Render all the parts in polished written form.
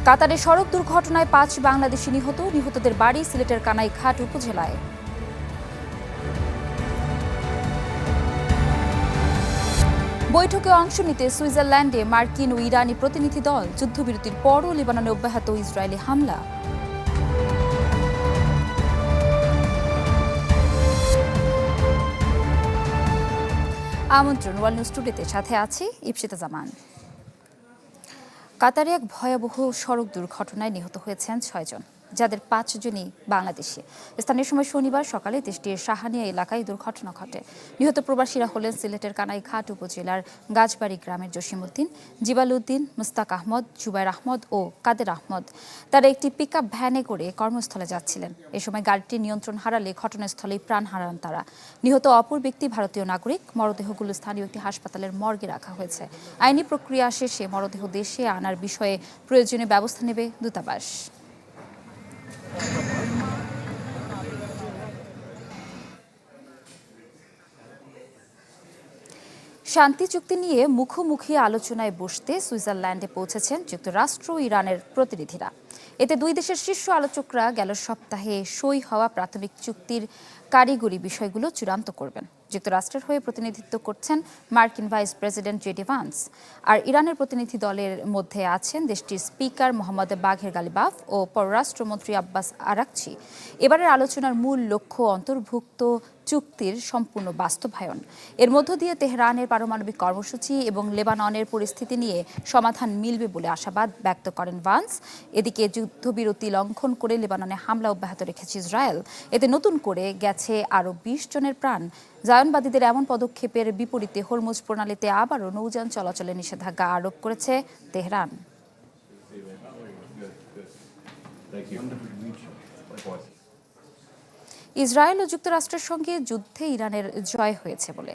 কাতারে সড়ক দুর্ঘটনায় ৫ বাংলাদেশি নিহতদের বাড়ি সিলেটের কানাইঘাট উপজেলায়। বৈঠকে অংশ নিতে সুইজারল্যান্ডে মার্কিন ও ইরানি প্রতিনিধি দল। যুদ্ধবিরতির পরও লেবাননে অব্যাহত ইসরায়েলি হামলা। আমন্ত্রণ ওয়ার্ল্ড নিউজ টুডেতে, সাথে আছি ইপসিতা জামান। কাতারে এক ভয়াবহ সড়ক দুর্ঘটনায় নিহত হয়েছেন ৬ জন, যাদের ৫ জনই বাংলাদেশি। স্থানীয় সময় শনিবার সকালে দেশটির সাহানিয়া এলাকায় দুর্ঘটনা ঘটে। নিহত প্রবাসীরা হলেন সিলেটের কানাইঘাট উপজেলার গাছবাড়ি গ্রামের জসিমউদ্দিন, জিবালউদ্দিন, মুস্তাক আহমদ, জুবাইর আহমদ ও কাদের আহমদ। তারা একটি পিকআপ ভ্যানে করে কর্মস্থলে যাচ্ছিলেন। এ সময় গাড়িটি নিয়ন্ত্রণ হারালে ঘটনাস্থলেই প্রাণ হারান তারা। নিহত অপর ব্যক্তি ভারতীয় নাগরিক। মরদেহগুলো স্থানীয় একটি হাসপাতালের মর্গে রাখা হয়েছে। আইনি প্রক্রিয়া শেষে মরদেহ দেশে আনার বিষয়ে প্রয়োজনীয় ব্যবস্থা নেবে দূতাবাস। শান্তি চুক্তি নিয়ে মুখোমুখি আলোচনায় বসতে সুইজারল্যান্ডে পৌঁছেছেন যুক্তরাষ্ট্র ও ইরানের প্রতিনিধিরা। এতে দুই দেশের শীর্ষ আলোচকরা গেল সপ্তাহে সই হওয়া প্রাথমিক চুক্তির কারিগরি বিষয়গুলো চূড়ান্ত করবেন। যুক্তরাষ্ট্রের হয়ে প্রতিনিধিত্ব করছেন মার্কিন ভাইস প্রেসিডেন্ট জেডি ভান্স, আর ইরানের প্রতিনিধি দলের মধ্যে আছেন দেশটির স্পিকার মোহাম্মদ বাঘের গালিবাফ ও পররাষ্ট্রমন্ত্রী আব্বাস আরাকচি। এবারের আলোচনার মূল লক্ষ্য অন্তর্ভুক্ত চুক্তির সম্পূর্ণ বাস্তবায়ন। এর মধ্য দিয়ে তেহরানের পারমাণবিক কর্মসূচি এবং লেবাননের পরিস্থিতি নিয়ে সমাধান মিলবে বলে আশাবাদ ব্যক্ত করেন ভান্স। এদিকে যুদ্ধবিরতি লঙ্ঘন করে লেবাননে হামলা অব্যাহত রেখেছে ইসরায়েল। এতে নতুন করে গেছে আরও ২০ জনের প্রাণ। জায়নবাদীদের এমন পদক্ষেপের বিপরীতে হরমুজ প্রণালীতে আবারও নৌযান চলাচলে নিষেধাজ্ঞা আরোপ করেছে তেহরান। ইসরায়েল ও যুক্তরাষ্ট্রের সঙ্গে যুদ্ধে ইরানের জয় হয়েছে বলে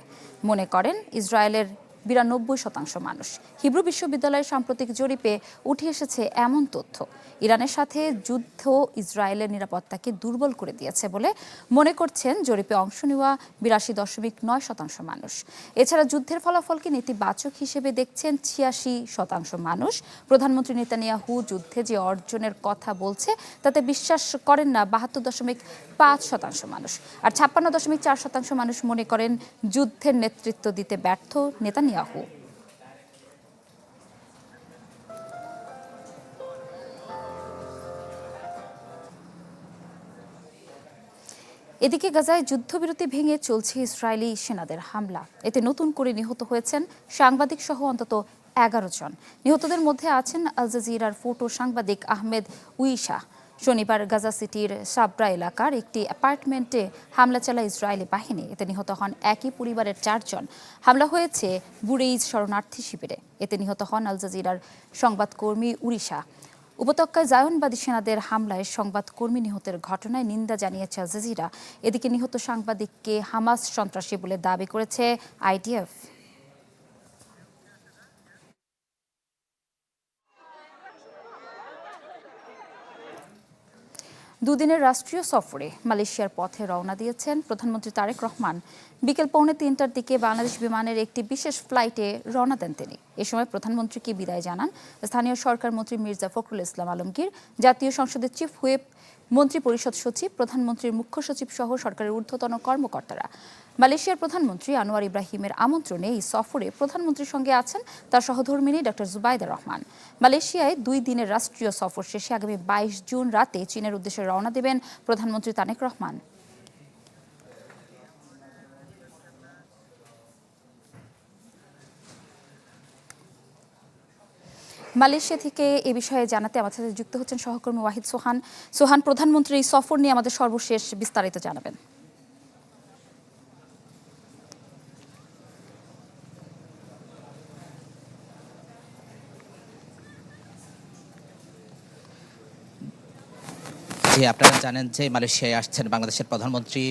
মনে করেন ইসরায়েলের ৯২% মানুষ। হিব্রু বিশ্ববিদ্যালয়ের সাম্প্রতিক জরিপে উঠে এসেছে এমন তথ্য। ইরানের সাথে যুদ্ধ ইসরায়েলের নিরাপত্তাকে দুর্বল করে দিয়েছে বলে মনে করছেন জরিপে অংশ নেওয়া ৮২.৯% মানুষ। এছাড়া যুদ্ধের ফলাফলকে নেতিবাচক হিসেবে দেখছেন ৮৬% মানুষ। প্রধানমন্ত্রী নেতানিয়াহু যুদ্ধে যে অর্জনের কথা বলছে তাতে বিশ্বাস করেন না ৭২.৫% মানুষ। আর ৫৬.৪% মানুষ মনে করেন যুদ্ধের নেতৃত্ব দিতে ব্যর্থ নেতানিয়াহু। এদিকে গাজায় যুদ্ধবিরতি ভেঙে চলছে ইসরায়েলি সেনাদের হামলা। এতে নতুন করে নিহত হয়েছেন সাংবাদিক সহ অন্তত ১১ জন। নিহতদের মধ্যে আছেন আল জাজিরার ফটো সাংবাদিক আহমেদ উইশা। শনিবার গাজা সিটির সাবরা এলাকার একটি অ্যাপার্টমেন্টে হামলা চালায় ইসরায়েলি বাহিনী। এতে নিহত হন একই পরিবারের ৪ জন। হামলা হয়েছে বুরেইজ শরণার্থী শিবিরে। এতে নিহত হন আল জাজিরার সংবাদকর্মী উরিশা। উপত্যকায় জায়নবাদী সেনাদের হামলায় সংবাদকর্মী নিহতের ঘটনায় নিন্দা জানিয়েছে আল জাজিরা। এদিকে নিহত সাংবাদিককে হামাস সন্ত্রাসী বলে দাবি করেছে আইডিএফ। দুদিনের রাষ্ট্রীয় সফরে মালয়েশিয়ার পথে রওনা দিয়েছেন প্রধানমন্ত্রী তারেক রহমান। বিকেল ৩:৩০টার দিকে বাংলাদেশ বিমানের একটি বিশেষ ফ্লাইটে রওনা দেন তিনি। এ সময় প্রধানমন্ত্রীকে বিদায় জানান স্থানীয় সরকার মন্ত্রী মির্জা ফখরুল ইসলাম আলমগীর, জাতীয় সংসদের চিফ হুইপ, মন্ত্রী পরিষদ সচিব, প্রধানমন্ত্রীর মুখ্য সচিব সহ সরকারের ঊর্ধ্বতন কর্মকর্তারা। মালয়েশিয়ার প্রধানমন্ত্রী আনোয়ার ইব্রাহিমের আমন্ত্রণে এই সফরে প্রধানমন্ত্রীর সঙ্গে আছেন তার সহধর্মিণী ডক্টর জুবাইদা রহমান। মালয়েশিয়ায় ২ দিনের রাষ্ট্রীয় সফর শেষে আগামী ২২ জুন রাতে চীনের উদ্দেশ্যে রওনা দেবেন প্রধানমন্ত্রী তারেক রহমান। মালয়েশিয়া থেকে এ বিষয়ে জানাতে আমাদের সাথে যুক্ত হচ্ছেন সহকর্মী ওয়াহিদ সোহান। সোহান, প্রধানমন্ত্রীর এই সফর নিয়ে আমাদের সর্বশেষ বিস্তারিত জানাবেন। জি, আপনারা জানেন যে মালয়েশিয়ায় আসছেন বাংলাদেশের প্রধানমন্ত্রী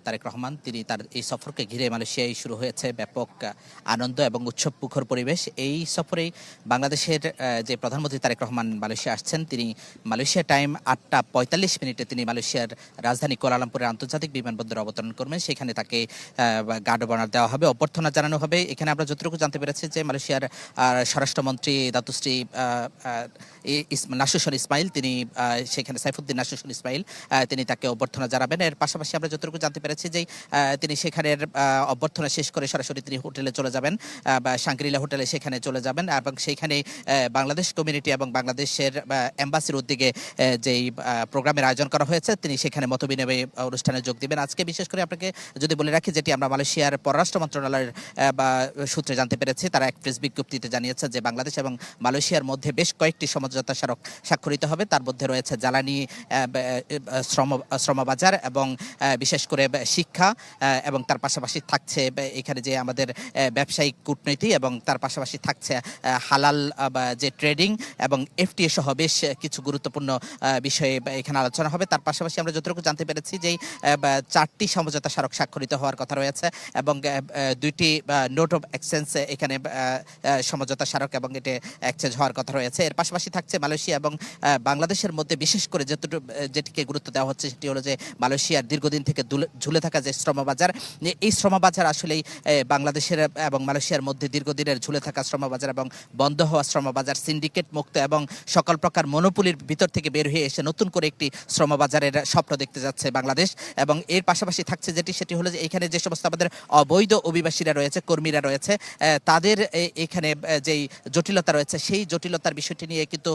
তারেক রহমান। তিনি তার এই সফরকে ঘিরে মালয়েশিয়ায় শুরু হয়েছে ব্যাপক আনন্দ এবং উৎসবমুখর পরিবেশ। এই সফরেই বাংলাদেশের যে প্রধানমন্ত্রী তারেক রহমান মালয়েশিয়া আসছেন, তিনি মালয়েশিয়া টাইম 8টা 45 মিনিটে তিনি মালয়েশিয়ার রাজধানী কুয়ালালামপুরের আন্তর্জাতিক বিমানবন্দরে অবতরণ করবেন। সেখানে তাকে গার্ড অব অনার দেওয়া হবে, অভ্যর্থনা জানানো হবে। এখানে আমরা যতটুকু জানতে পেরেছি যে মালয়েশিয়ার স্বরাষ্ট্রমন্ত্রী দাতুশ্রী নাসুসন ইসমাইল, তিনি সেখানে সাইফুদ্দিন নাসুসন ইসমাইল তিনি তাকে অভ্যর্থনা জানাবেন। এর পাশাপাশি আমরা যতটুকু জানতে পেরেছি যে তিনি সেখানের অভ্যর্থনা শেষ করে সরাসরি তিনি হোটেলে চলে যাবেন, বা শাংগ্রিলা হোটেলে সেখানে চলে যাবেন এবং সেইখানে বাংলাদেশ কমিউনিটি এবং বাংলাদেশের এম্বাসির উদ্যোগে যেই প্রোগ্রামের আয়োজন করা হয়েছে, তিনি সেখানে মতবিনিময় অনুষ্ঠানে যোগ দিবেন। আজকে বিশেষ করে আপনাকে যদি বলে রাখি, যেটি আমরা মালয়েশিয়ার পররাষ্ট্র মন্ত্রণালয়ের সূত্রে জানতে পেরেছি, তারা এক প্রেস বিজ্ঞপ্তিতে জানিয়েছে যে বাংলাদেশ এবং মালয়েশিয়ার মধ্যে বেশ কয়েকটি সমঝোতা স্মারক স্বাক্ষরিত হবে। তার মধ্যে রয়েছে জ্বালানি, শ্রমবাজার এবং বিশেষ করে শিক্ষা, এবং তার পাশাপাশি থাকছে এখানে যে আমাদের ব্যবসায়িক কূটনীতি, এবং তার পাশাপাশি থাকছে হালাল যে ট্রেডিং এবং এফটিএ সহ বেশ কিছু গুরুত্বপূর্ণ বিষয়ে এখানে আলোচনা হবে। তার পাশাপাশি আমরা যতটুকু জানতে পেরেছি যে 4টি সমঝোতা স্মারক স্বাক্ষরিত হওয়ার কথা রয়েছে এবং 2টি নোট অফ এক্সচেঞ্জ এখানে সমঝোতা স্মারক এবং এটি এক্সচেঞ্জ হওয়ার কথা রয়েছে। এর পাশাপাশি থাকছে মালয়েশিয়া এবং বাংলাদেশের মধ্যে বিশেষ করে যেটিকে গুরুত্ব দেওয়া হচ্ছে সেটি হলো যে মালয়েশিয়ার দীর্ঘদিন থেকে ঝুলে থাকা যে শ্রমবাজার, এই শ্রমবাজার আসলেই বাংলাদেশের এবং মালয়েশিয়ার মধ্যে দীর্ঘদিনের ঝুলে থাকা শ্রমবাজার এবং বন্ধ হওয়া শ্রমবাজার, সিন্ডিকেট মুক্ত এবং সকল প্রকার মনোপলির ভিতর থেকে বের হয়ে এসে নতুন করে একটি শ্রমবাজারের স্বপ্ন দেখতে যাচ্ছে বাংলাদেশ। এবং এর পাশাপাশি থাকছে সেটি হলো যে এখানে যে সমস্ত আমাদের অবৈধ অভিবাসীরা রয়েছে, কর্মীরা রয়েছে, তাদের এখানে যেই জটিলতা রয়েছে, সেই জটিলতার বিষয়টি নিয়ে কিন্তু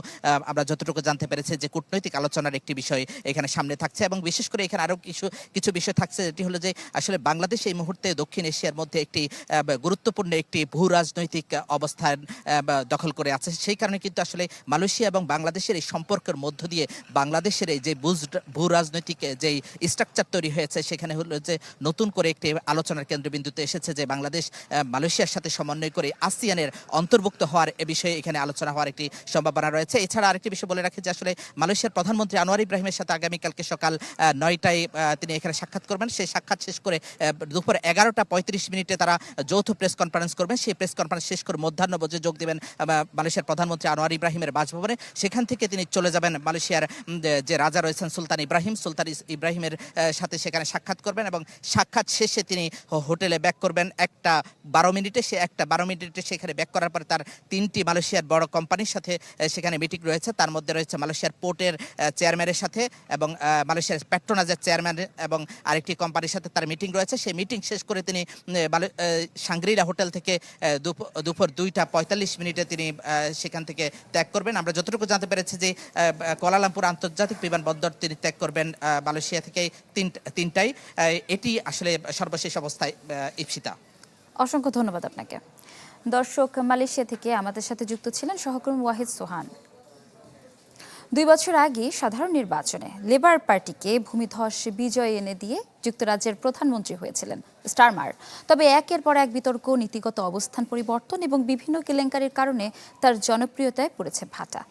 আমরা যতটুকু জানতে পেরেছি যে কূটনৈতিক আলোচনার একটি বিষয় এখানে সামনে থাকছে। এবং বিশেষ করে এখানে আরও কিছু বিষয় থাকছে, যেটি হলো যে আসলে বাংলাদেশ এই মুহূর্তে দক্ষিণ এশিয়ার মধ্যে একটি গুরুত্বপূর্ণ একটি ভূ রাজনৈতিক অবস্থান দখল করে আছে। সেই কারণে কিন্তু আসলে মালয়েশিয়া এবং বাংলাদেশের এই সম্পর্কের মধ্য দিয়ে বাংলাদেশের এই যে ভূ রাজনৈতিক যেই স্ট্রাকচার তৈরি হয়েছে, সেখানে হলো যে নতুন করে একটি আলোচনার কেন্দ্রবিন্দুতে এসেছে যে বাংলাদেশ মালয়েশিয়ার সাথে সমন্বয় করে আসিয়ানের অন্তর্ভুক্ত হওয়ার এ বিষয়ে এখানে আলোচনা হওয়ার একটি সম্ভাবনা রয়েছে। এছাড়া আরেকটি বিষয় বলে রাখি যে আসলে মালয়েশিয়ার প্রধানমন্ত্রী আনোয়ার ইব্রাহিমের সাথে আগামীকালকে সকাল 9টায় তিনি এখানে সাক্ষাৎ করবেন। সেই সাক্ষাৎ শেষ করে দুপুর 11টা 35 মিনিটে তারা যৌথ প্রেস কনফারেন্স করবেন। সেই প্রেস কনফারেন্স শেষ করে মধ্যাহ্নভোজে যোগ দেবেন মালয়েশিয়ার প্রধানমন্ত্রী আনোয়ার ইব্রাহিমের বাসভবনে। সেখান থেকে তিনি চলে যাবেন মালয়েশিয়ার যে রাজা রয়েছেন সুলতান ইব্রাহিমের সাথে সেখানে সাক্ষাৎ করবেন এবং সাক্ষাৎ শেষে তিনি হোটেলে ব্যাক করবেন 1টা 12 মিনিটে। সে 1টা 12 মিনিটে সেখানে ব্যাক করার পরে তার 3টি মালয়েশিয়ার বড় কোম্পানির সাথে সেখানে মিটিং রয়েছে। তার মধ্যে রয়েছে মালয়েশিয়ার পোর্টের চেয়ারম্যানের সাথে এবং মালয়েশিয়ার পেট্রোনাজের চেয়ারম্যান এবং আরেকটি কোম্পানির সাথে তার মিটিং রয়েছে। সেই মিটিং শেষ করে তিনি শাংগ্রিলা হোটেল থেকে দুপুর 2টা 45 মিনিটে তিনি সেখান থেকে ত্যাগ করবেন। আমরা যতটুকু জানতে পেরেছি যে কুয়ালালামপুর আন্তর্জাতিক বিমানবন্দর তিনি ত্যাগ করবেন মালয়েশিয়া থেকে 3টায়। এটি আসলে সর্বশেষ অবস্থায়। ইপসিতা, অসংখ্য ধন্যবাদ আপনাকে। দর্শক, মালয়েশিয়া থেকে আমাদের সাথে যুক্ত ছিলেন সহকর্মী ওয়াহিদ সোহান। 2 বছর আগে সাধারণ নির্বাচনে লেবার পার্টিকে ভূমিধস বিজয় এনে দিয়ে যুক্তরাজ্যের প্রধানমন্ত্রী হয়েছিলেন স্টারমার। তবে একের পর এক বিতর্ক, নীতিগত অবস্থান পরিবর্তন এবং বিভিন্ন কেলেঙ্কারির কারণে তার জনপ্রিয়তায় পড়েছে ভাটা।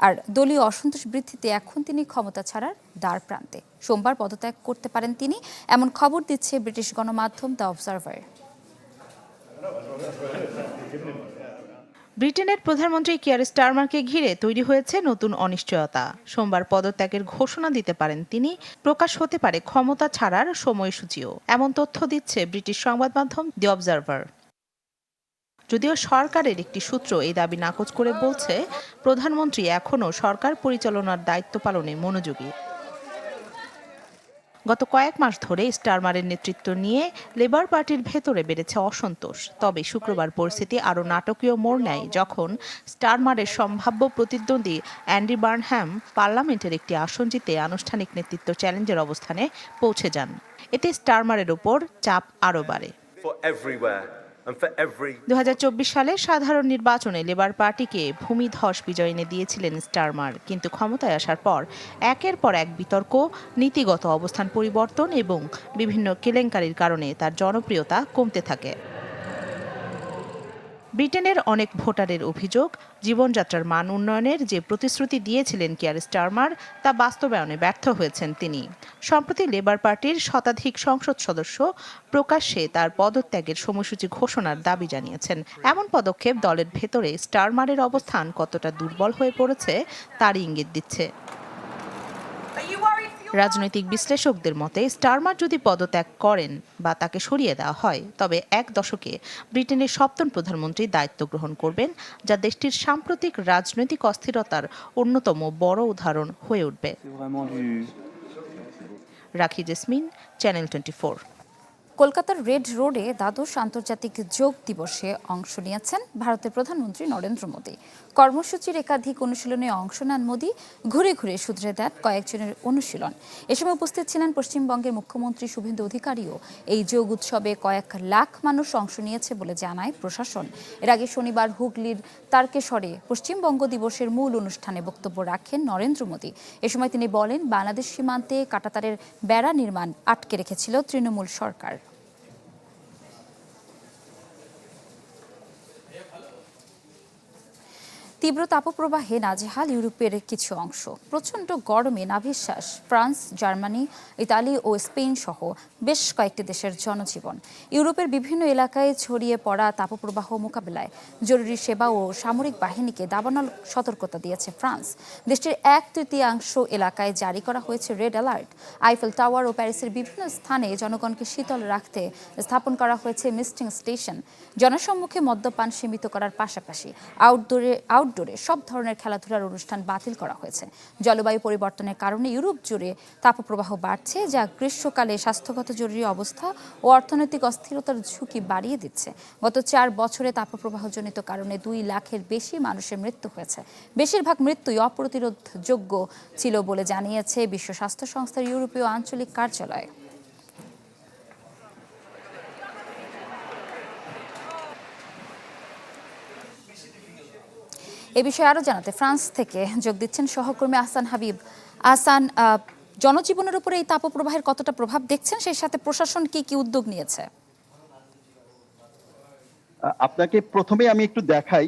আর দলীয় অসন্তোষ বৃদ্ধিতে এখন তিনি ক্ষমতা ছাড়ার দ্বার প্রান্তে। সোমবার পদত্যাগ করতে পারেন তিনি, এমন খবর দিচ্ছে ব্রিটিশ গণমাধ্যম দ্য অবজারভার। ব্রিটেনের প্রধানমন্ত্রী কিয়ার স্টারমারকে ঘিরে তৈরি হয়েছে নতুন অনিশ্চয়তা। সোমবার পদত্যাগের ঘোষণা দিতে পারেন তিনি, প্রকাশ হতে পারে ক্ষমতা ছাড়ার সময়সূচিও, এমন তথ্য দিচ্ছে ব্রিটিশ সংবাদ মাধ্যম দি অবজারভার। যদিও সরকারের একটি সূত্র এই দাবি নাকচ করে বলছে, প্রধানমন্ত্রী এখনও সরকার পরিচালনার দায়িত্ব পালনে মনোযোগী। গত কয়েক মাস ধরে স্টারমারের নেতৃত্ব নিয়ে লেবার পার্টির ভেতরে বেড়েছে অসন্তোষ। তবে শুক্রবার পরিস্থিতি আরও নাটকীয় মোড় নেয় যখন স্টারমারের সম্ভাব্য প্রতিদ্বন্দ্বী অ্যান্ডি বার্নহ্যাম পার্লামেন্টের একটি আসন জিতে আনুষ্ঠানিক নেতৃত্ব চ্যালেঞ্জের অবস্থানে পৌঁছে যান। এতে স্টারমারের ওপর চাপ আরও বাড়ে। 2024 সালে সাধারণ নির্বাচনে লেবার পার্টিকে ভূমিধস বিজয় এনে দিয়েছিলেন স্টারমার, কিন্তু ক্ষমতায় আসার পর একের পর এক বিতর্ক, নীতিগত অবস্থান পরিবর্তন এবং বিভিন্ন কেলেঙ্কারির কারণে তার জনপ্রিয়তা কমতে থাকে। ব্রিটেনের অনেক ভোটারের অভিযোগ, জীবনযাত্রার মান উন্নয়নের যে প্রতিশ্রুতি দিয়েছিলেন কিয়ার স্টারমার তা বাস্তবায়নে ব্যর্থ হয়েছেন তিনি। সম্প্রতি লেবার পার্টির শতাধিক সংসদ সদস্য প্রকাশ্যে তার পদত্যাগের সময়সূচি ঘোষণার দাবি জানিয়েছেন। এমন পদক্ষেপ দলের ভেতরে স্টারমারের অবস্থান কতটা দুর্বল হয়ে পড়েছে তারই ইঙ্গিত দিচ্ছে। রাজনৈতিক বিশ্লেষকদের মতে স্টারমার যদি পদত্যাগ করেন বা তাকে সরিয়ে দেওয়া হয়, তবে এক দশকে ব্রিটেনের সপ্তম প্রধানমন্ত্রী দায়িত্ব গ্রহণ করবেন, যা দেশটির সাম্প্রতিক রাজনৈতিক অস্থিরতার অন্যতম বড় উদাহরণ হয়ে উঠবে। রাখি জেসমিন, চ্যানেল 24। কলকাতার রেড রোডে দ্বাদশ আন্তর্জাতিক যোগ দিবসে অংশ নিয়েছেন ভারতের প্রধানমন্ত্রী নরেন্দ্র মোদী। কর্মসূচির একাধিক অনুশীলনে অংশ নেন মোদী, ঘুরে ঘুরে শুধরে দেন কয়েকজনের অনুশীলন। এ সময় উপস্থিত ছিলেন পশ্চিমবঙ্গের মুখ্যমন্ত্রী শুভেন্দু অধিকারীও। এই যোগ উৎসবে কয়েক লাখ মানুষ অংশ নিয়েছে বলে জানায় প্রশাসন। এর আগে শনিবার হুগলির তারকেশ্বরে পশ্চিমবঙ্গ দিবসের মূল অনুষ্ঠানে বক্তব্য রাখেন নরেন্দ্র মোদী। এ সময় তিনি বলেন, বাংলাদেশ সীমান্তে কাঁটাতারের বেড়া নির্মাণ আটকে রেখেছিল তৃণমূল সরকার। তীব্র তাপপ্রবাহে নাজেহাল ইউরোপের কিছু অংশ। প্রচণ্ড গরমে নাভিশ্বাস ফ্রান্স, জার্মানি, ইতালি ও স্পেন সহ বেশ কয়েকটি দেশের জনজীবন। ইউরোপের বিভিন্ন এলাকায় ছড়িয়ে পড়া তাপপ্রবাহ মোকাবিলায় জরুরি সেবা ও সামরিক বাহিনীকে দাবানল সতর্কতা দিয়েছে ফ্রান্স। দেশটির 1/3 এলাকায় জারি করা হয়েছে রেড অ্যালার্ট। আইফেল টাওয়ার ও প্যারিসের বিভিন্ন স্থানে জনগণকে শীতল রাখতে স্থাপন করা হয়েছে মিস্টিং স্টেশন। জনসম্মুখে মদ্যপান সীমিত করার পাশাপাশি আউটডোরে সব ধরনের খেলাধুলার অনুষ্ঠান বাতিল করা হয়েছে। জলবায়ু পরিবর্তনের কারণে ইউরোপ জুড়ে তাপপ্রবাহ বাড়ছে, যা গ্রীষ্মকালে স্বাস্থ্যগত জরুরি অবস্থা ও অর্থনৈতিক অস্থিরতার ঝুঁকি বাড়িয়ে দিচ্ছে। গত 4 বছরে তাপপ্রবাহজনিত কারণে 2 লাখের বেশি মানুষের মৃত্যু হয়েছে। বেশিরভাগ মৃত্যুই অপ্রতিরোধযোগ্য ছিল বলে জানিয়েছে বিশ্ব স্বাস্থ্য সংস্থার ইউরোপীয় আঞ্চলিক কার্যালয়। এ বিষয়ে আরও জানাতে ফ্রান্স থেকে যোগ দিচ্ছেন সহকর্মী আহসান হাবিব। আহসান, জনজীবনের উপরে এই তাপপ্রবাহের কতটা প্রভাব দেখছেন, সেই সাথে প্রশাসন কি কি উদ্যোগ নিয়েছে? আপনাকে প্রথমে আমি একটু দেখাই,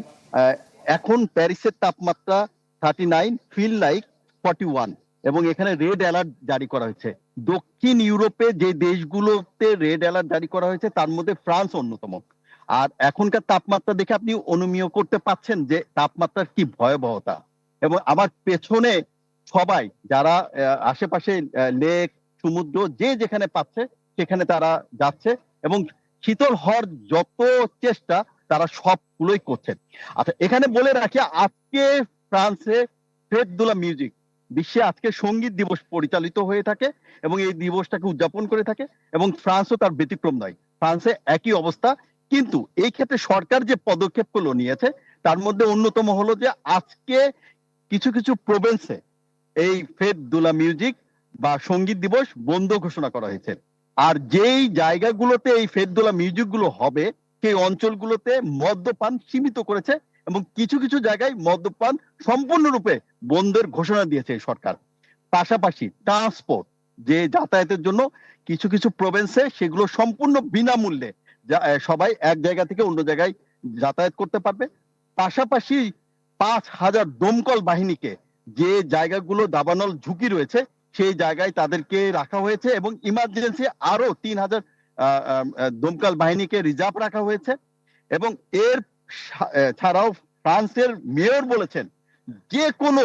এখন প্যারিসের তাপমাত্রা 39, ফিল লাইক 41, এবং এখানে রেড অ্যালার্ট জারি করা হয়েছে। দক্ষিণ ইউরোপে যে দেশগুলোতে রেড অ্যালার্ট জারি করা হয়েছে তার মধ্যে ফ্রান্স অন্যতম। আর এখনকার তাপমাত্রা দেখে আপনি অনুমেয় করতে পাচ্ছেন যে তাপমাত্রার কি ভয়াবহতা। এবং আমার পেছনে সবাই যারা আশেপাশে লেক, সমুদ্র যে যেখানে পাচ্ছে সেখানে তারা যাচ্ছে এবং শীতল হওয়ার যত চেষ্টা তারা সবগুলোই করছেন। আচ্ছা, এখানে বলে রাখি, আজকে ফ্রান্সে ফেট দু লা মিউজিক, বিশ্বে আজকে সঙ্গীত দিবস পরিচালিত হয়ে থাকে এবং এই দিবসটাকে উদযাপন করে থাকে, এবং ফ্রান্সও তার ব্যতিক্রম নয়। ফ্রান্সে একই অবস্থা। কিন্তু এই ক্ষেত্রে সরকার যে পদক্ষেপগুলো নিয়েছে তার মধ্যে অন্যতম হলো যে আজকে কিছু কিছু প্রভিন্সে এই ফেট দু লা মিউজিক বা সঙ্গীত দিবস বন্ধ ঘোষণা করা হয়েছে। আর যেই জায়গাগুলোতে এই ফেট দু লা মিউজিক গুলো হবে সেই অঞ্চলগুলোতে মদ্যপান সীমিত করেছে এবং কিছু কিছু জায়গায় মদ্যপান সম্পূর্ণরূপে বন্ধের ঘোষণা দিয়েছে সরকার। পাশাপাশি ট্রান্সপোর্ট, যে যাতায়াতের জন্য কিছু কিছু প্রভিন্সে সেগুলো সম্পূর্ণ বিনামূল্যে সবাই এক জায়গা থেকে অন্য জায়গায় যাতায়াত করতে পারবে। পাশাপাশি 5,000 দমকল বাহিনীকে যে জায়গাগুলো দাবানল ঝুঁকি রয়েছে সেই জায়গায় তাদেরকে রাখা হয়েছে এবং ইমার্জেন্সি আরো 3,000 দমকল বাহিনীকে রিজার্ভ রাখা হয়েছে। এবং এর ছাড়াও ফ্রান্সের মেয়র বলেছেন যে কোনো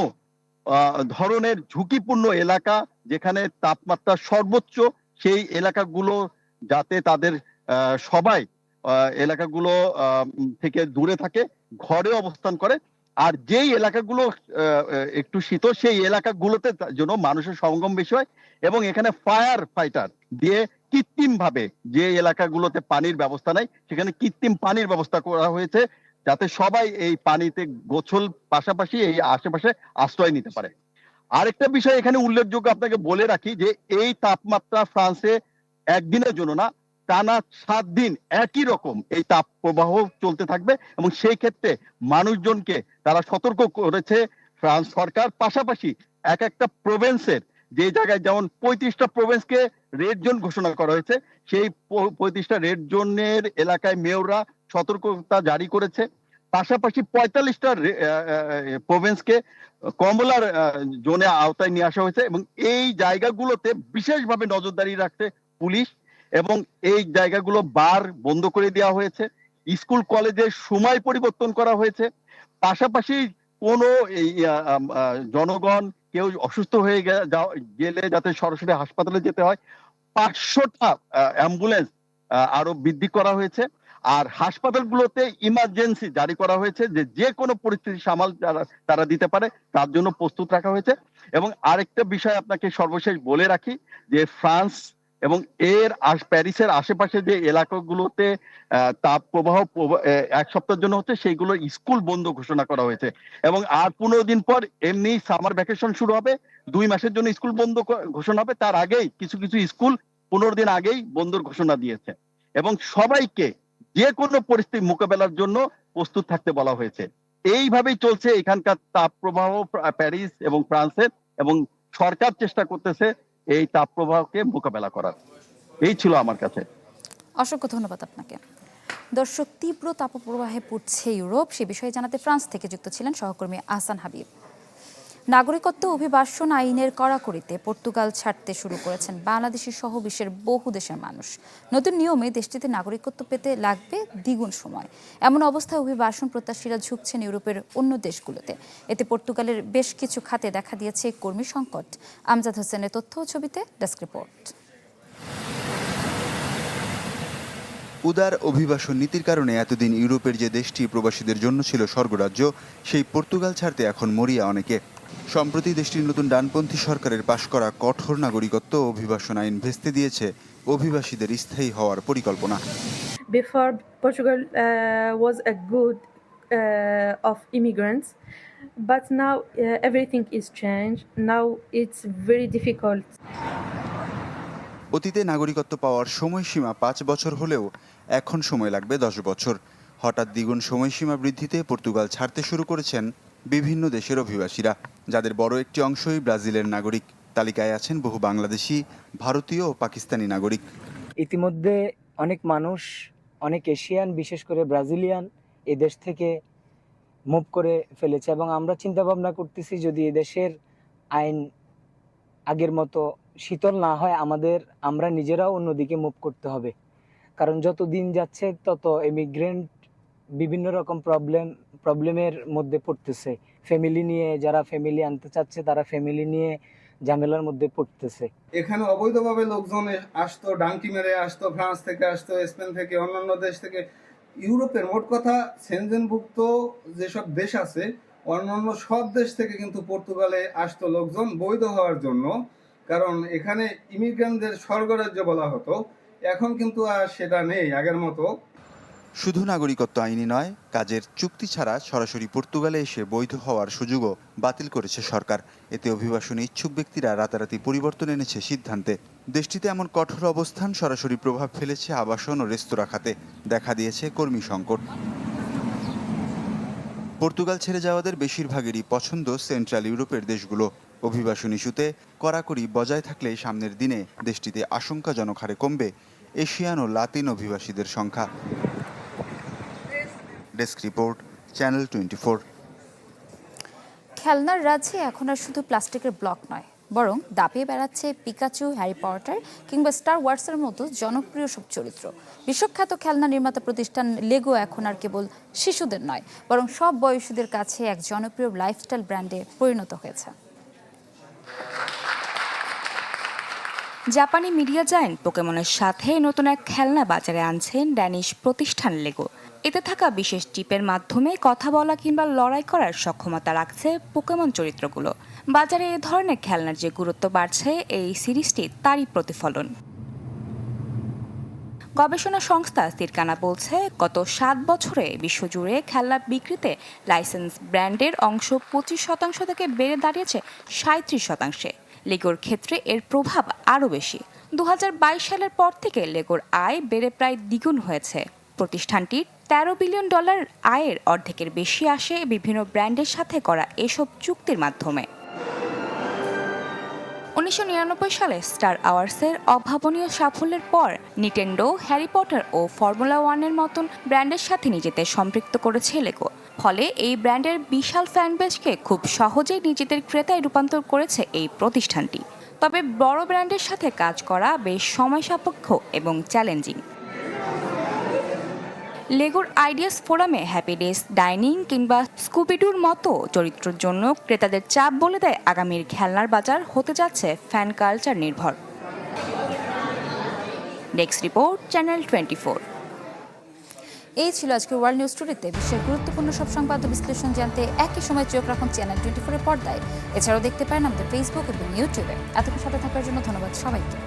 ধরনের ঝুঁকিপূর্ণ এলাকা যেখানে তাপমাত্রা সর্বোচ্চ, সেই এলাকাগুলো যাতে তাদের সবাই এলাকাগুলো থেকে দূরে থাকে, ঘরে অবস্থান করে। আর যেই এলাকাগুলো একটু শীত সেই এলাকাগুলোতে যেন মানুষের সমাগম বেশি হয় এবং এখানে ফায়ার ফাইটার দিয়ে কৃত্রিম ভাবে যে এলাকাগুলোতে পানির ব্যবস্থা নাই সেখানে কৃত্রিম পানির ব্যবস্থা করা হয়েছে যাতে সবাই এই পানিতে গোসল পাশাপাশি এই আশেপাশে আশ্রয় নিতে পারে। আরেকটা বিষয় এখানে উল্লেখযোগ্য আপনাকে বলে রাখি যে এই তাপমাত্রা ফ্রান্সে একদিনের জন্য না, টানা 7 দিন একই রকম এই তাপ প্রবাহ চলতে থাকবে এবং সেই ক্ষেত্রে মানুষজনকে তারা সতর্ক করেছে ফ্রান্স সরকার। পাশাপাশি এক একটা প্রভিন্সের যে জায়গায় যেমন 35টা প্রভিন্সকে রেড জোন ঘোষণা করা হয়েছে, সেই 35টা রেড জোনের এলাকায় মেয়ররা সতর্কতা জারি করেছে। পাশাপাশি 45টা প্রভিন্সকে কমলার জোনে আওতায় নিয়ে আসা হয়েছে এবং এই জায়গাগুলোতে বিশেষভাবে নজরদারি রাখছে পুলিশ এবং এই জায়গাগুলো বার বন্ধ করে দেওয়া হয়েছে। স্কুল কলেজের সময় পরিবর্তন করা হয়েছে। পাশাপাশি কোনো এই জনগণ কেউ অসুস্থ হয়ে গেলে যাতে সরাসরি হাসপাতালে যেতে হয়। 500টা অ্যাম্বুলেন্স আরো বৃদ্ধি করা হয়েছে। আর হাসপাতালগুলোতে ইমার্জেন্সি জারি করা হয়েছে যে কোনো পরিস্থিতি সামাল তারা দিতে পারে তার জন্য প্রস্তুত রাখা হয়েছে। এবং আরেকটা বিষয় আপনাকে সর্বশেষ বলে রাখি যে ফ্রান্স এবং প্যারিসের আশেপাশে যে এলাকাগুলোতে তাপ প্রবাহ 1 সপ্তাহের জন্য হচ্ছে সেইগুলো স্কুল বন্ধ ঘোষণা করা হয়েছে এবং আর 15 দিন পর এমনি সামার ভ্যাকেশন শুরু হবে। 2 মাসের জন্য স্কুল বন্ধ ঘোষণা হবে। তার আগেই কিছু কিছু স্কুল 15 দিন আগেই বন্ধর ঘোষণা দিয়েছে এবং সবাইকে যে কোনো পরিস্থিতি মোকাবেলার জন্য প্রস্তুত থাকতে বলা হয়েছে। এইভাবেই চলছে এখানকার তাপ প্রবাহ প্যারিস এবং ফ্রান্সের এবং সরকার চেষ্টা করতেছে এই তাপ প্রবাহকে মোকাবেলা করার। এই ছিল আমার কাছে। অসংখ্য ধন্যবাদ আপনাকে। দর্শক, তীব্র তাপপ্রবাহে পড়ছে ইউরোপ, সে বিষয়ে জানাতে ফ্রান্স থেকে যুক্ত ছিলেন সহকর্মী আহসান হাবিব। নাগরিকত্ব অভিবাসন আইনের কড়াকড়িতে পর্তুগাল ছাড়তে শুরু করেছেন বাংলাদেশি সহ বিশ্বের বহু দেশের মানুষ। নতুন নিয়মে দেশটিতে নাগরিকত্ব পেতে লাগবে দ্বিগুণ সময়। এমন অবস্থায় অভিবাসন প্রত্যাশীরা ঝুঁকছেন ইউরোপের অন্য দেশগুলোতে। এতে পর্তুগালের বেশ কিছু খাতে দেখা দিয়েছে কর্মী সংকট। আমজাদ হোসেনের তথ্য ও ছবিতে ডেস্ক রিপোর্ট। উদার অভিবাসন নীতির কারণে এতদিন ইউরোপের যে দেশটি প্রবাসীদের জন্য ছিল স্বর্গরাজ্য, সেই পর্তুগাল ছাড়তে এখন মরিয়া অনেকে। সম্প্রতি দেশটির নতুন ডানপন্থী সরকারের পাশ করা কঠোর নাগরিকত্ব অভিবাসন আইন ভেস্তে দিয়েছে অভিবাসীদের স্থায়ী হওয়ার পরিকল্পনা। Before Portugal was a good of immigrants, but now everything is changed. Now it's very difficult. অতীতে নাগরিকত্ব পাওয়ার সময়সীমা 5 বছর হলেও এখন সময় লাগবে 10 বছর। হঠাৎ দ্বিগুণ সময়সীমা বৃদ্ধিতে পর্তুগাল ছাড়তে শুরু করেছেন বিভিন্ন দেশের অভিবাসীরা, যাদের বড় একটি অংশই ব্রাজিলের নাগরিক। তালিকায় আছেন বহু বাংলাদেশি, ভারতীয় ও পাকিস্তানি নাগরিক। ইতিমধ্যে অনেক মানুষ, অনেক এশিয়ান, বিশেষ করে ব্রাজিলিয়ান এই দেশ থেকে মুভ করে ফেলেছে এবং আমরা চিন্তা ভাবনা করতেছি যদি এদেশের আইন আগের মতো শীতল না হয় আমরা নিজেরাও অন্যদিকে মুভ করতে হবে। কারণ যত দিন যাচ্ছে তত ইমিগ্রেন্ট বিভিন্ন রকম প্রবলেমের মধ্যে পড়তেছে। ফ্যামিলি নিয়ে যারা ফ্যামিলি আনতে চাচ্ছে তারা ফ্যামিলি নিয়ে ঝামেলার মধ্যে পড়তেছে। এখানে অবৈধভাবে লোকজন আসতো, ডাঙ্কি মেরে আসতো, ফ্রান্স থেকে আসতো, স্পেন থেকে, অন্যান্য দেশ থেকে। ইউরোপের মোট কথা সেনজেনভুক্ত যেসব দেশ আছে অন্যান্য সব দেশ থেকে কিন্তু পর্তুগালে আসতো লোকজন বৈধ হওয়ার জন্য। কারণ এখানে ইমিগ্রেন্টদের স্বর্গরাজ্য বলা হতো, এখন কিন্তু আর সেটা নেই আগের মতো। শুধু নাগরিকত্ব আইনই নয়, কাজের চুক্তি ছাড়া সরাসরি পর্তুগালে এসে বৈধ হওয়ার সুযোগও বাতিল করেছে সরকার। এতে অভিবাসনে ইচ্ছুক ব্যক্তিরা রাতারাতি পরিবর্তন এনেছে সিদ্ধান্তে। দেশটিতে এমন কঠোর অবস্থান সরাসরি প্রভাব ফেলেছে আবাসন ও রেস্তোরাঁ খাতে। দেখা দিয়েছে কর্মী সংকট। পর্তুগাল ছেড়ে যাওয়াদের বেশিরভাগেরই পছন্দ সেন্ট্রাল ইউরোপের দেশগুলো। অভিবাসন ইস্যুতে কড়াকড়ি বজায় থাকলে সামনের দিনে দেশটিতে আশঙ্কাজনক হারে কমবে এশিয়ান ও লাতিন অভিবাসীদের সংখ্যা। Desk report, channel 24। খেলনার রাজ্যে এখন আর শুধু প্লাস্টিকের ব্লক নয়, বরং দাপিয়ে বেড়াচ্ছে পিকাচু, হ্যারি পটার কিংবা স্টার ওয়ার্সের মতো জনপ্রিয় সব চরিত্র। বিশ্বখ্যাত খেলনা নির্মাতা প্রতিষ্ঠান লেগো এখন আর কেবল শিশুদের নয়, বরং সব বয়সীদের কাছে এক জনপ্রিয় লাইফস্টাইল ব্র্যান্ডে পরিণত হয়েছে। জাপানি মিডিয়া জায়ান্ট পোকেমনের সাথে নতুন এক খেলনা বাজারে আনছেন ড্যানিশ প্রতিষ্ঠান লেগো। এতে থাকা বিশেষ চিপের মাধ্যমে কথা বলা কিংবা লড়াই করার সক্ষমতা রাখছে পোকেমন চরিত্রগুলো। বাজারে এ ধরনের খেলনার যে গুরুত্ব বাড়ছে, এই সিরিজটি তারই প্রতিফলন। গবেষণা সংস্থা সিরকানা বলছে, গত 7 বছরে বিশ্বজুড়ে খেলনা বিক্রিতে লাইসেন্স ব্র্যান্ডের অংশ 25% থেকে বেড়ে দাঁড়িয়েছে 37%। লেগোর ক্ষেত্রে এর প্রভাব আরও বেশি। 2022 সালের পর থেকে লেগোর আয় বেড়ে প্রায় দ্বিগুণ হয়েছে। প্রতিষ্ঠানটির $13 বিলিয়ন আয়ের অর্ধেকের বেশি আসে বিভিন্ন ব্র্যান্ডের সাথে করা এসব চুক্তির মাধ্যমে। 1999 সালে স্টার আওয়ার্সের অভাবনীয় সাফল্যের পর নিটেন্ডো, হ্যারি পটার ও ফর্মুলা 1-এর মতন ব্র্যান্ডের সাথে নিজেদের সম্পৃক্ত করেছে লেগো। ফলে এই ব্র্যান্ডের বিশাল ফ্যানবেজকে খুব সহজেই নিজেদের ক্রেতায় রূপান্তর করেছে এই প্রতিষ্ঠানটি। তবে বড় ব্র্যান্ডের সাথে কাজ করা বেশ সময় সাপেক্ষ এবং চ্যালেঞ্জিং। লেগোর আইডিয়াস ফোরামে হ্যাপি ডেজ ডাইনিং কিংবা স্কুপিডুর মতো চরিত্রের জন্য ক্রেতাদের চাপ বলে দেয় আগামীর খেলনার বাজার হতে যাচ্ছে ফ্যান কালচার নির্ভর। Desk report, channel 24। এই ছিল আজকে ওয়ার্ল্ড নিউজ টুডেতে। বিশ্বের গুরুত্বপূর্ণ সব সংবাদ ও বিশ্লেষণ জানতে একই সময় চোখ রাখুন চ্যানেল 24 এর পর্দায়। এছাড়াও দেখতে পারেন আমাদের ফেসবুক এবং ইউটিউবে। এতক্ষণ সাথে থাকার জন্য ধন্যবাদ সবাইকে।